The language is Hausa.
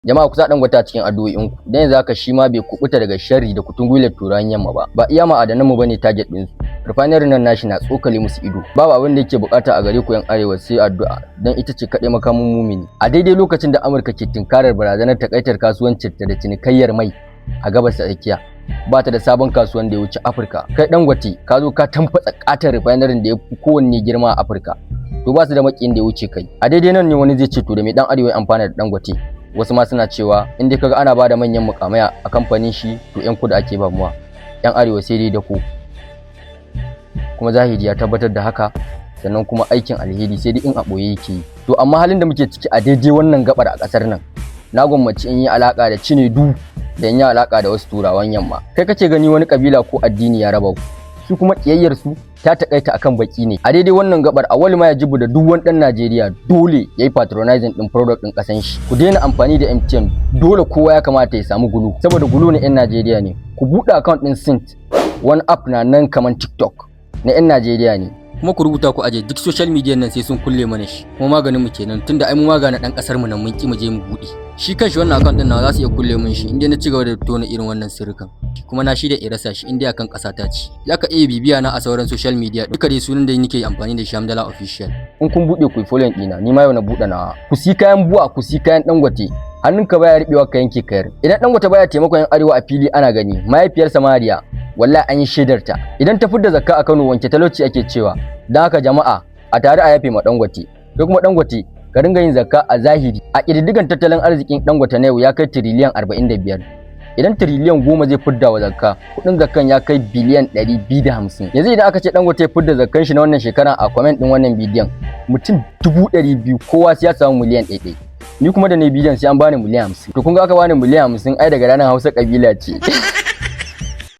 Jama'a ku sa Dangote a cikin addu'o'inku dan yanzu haka shi ma bai kubuta daga sharri da kutungwilar turan yamma ba iya ma'adanan mu bane target din su. Refinery nan nashi na tsokale musu ido. Babu abin da yake bukata a gare ku yan arewa sai addu'a dan ita ce kadai makamin mumini. A daidai lokacin da Amurka ke tinkarar barazanar takaitar kasuwancin ta da cinikayyar mai a gabas ta tsakiya, ba ta da sabon kasuwan da ya wuce Afirka. Kai Dangote ka zo ka tamfatsa katar refinery da ya fi kowanne girma a Afirka. To ba su da makiyin da ya wuce kai. A daidai nan ne wani zai ce to da me dan arewa ya amfana da Dangote. Wasu ma suna cewa in dai kaga ana bada manyan mukamai a kamfanin shi to yan kudu ake ba muwa, yan arewa sai dai da ku. Kuma zahiri ya tabbatar da haka, sannan kuma aikin alheri sai dai in a boye yake. To amma halin da muke ciki a daidai wannan gabar a kasar nan, na gwammaci in yi alaka da Cinedu da in yi alaka da wasu turawan yamma. Kai kake gani wani kabila ko addini ya raba ku, su kuma kiyayyar su ta takaita akan baki ne. A daidai wannan gabar Awal ma ya jibu da duk wani dan Najeriya dole yayi patronizing din product din kasan shi. Ku daina amfani da MTN, dole kowa ya kamata ya samu Gulu, saboda Gulu na yan Najeriya ne. Ku buɗe account din Sint, wani app na nan kaman TikTok na yan Najeriya ne. Kuma ku rubuta ku aje duk social media nan sai sun kulle mana shi. Kuma maganin mu kenan tunda ai mu magana dan kasar mu nan mun ki mu je mu buɗe. Shi kanshi wannan account din nawa za su iya kulle mun shi inda na ci gaba da tona irin wannan sirrukan. Kuma na shi da irasa shi inda akan kasa ta ci. Zaka iya bibiya na a sauran social media duka dai sunan da nake amfani da shi Hamdala Official. In kun bude ku follow dina, ni ma yau na bude nawa. Ku si kayan buwa, ku si kayan Dangote. Hannunka baya ribewa ka yanke kayar. Idan Dangote baya taimakon yan arewa a fili ana gani, mahaifiyar Samariya wallahi an yi shaidar ta. Idan ta fidda zakka a Kano wanke talauci ake cewa. Dan haka jama'a a tare a yafe ma Dangote. Ko kuma Dangote ka ringa yin zakka a zahiri. A kididdigan tattalin arzikin Dangote na yau ya kai tiriliyan 45. Idan tiriliyan 10 zai fidda wa zakka, kudin zakkan ya kai biliyan 250. Yanzu idan aka ce Dangote ya fidda zakkan shi na wannan shekara a comment din wannan bidiyon, mutum 200,000 kowa sai ya samu miliyan 1. Ni kuma da ne bidiyon sai an bani miliyan 50. To kun ga aka bani miliyan 50 ai daga ranar Hausa kabila ce.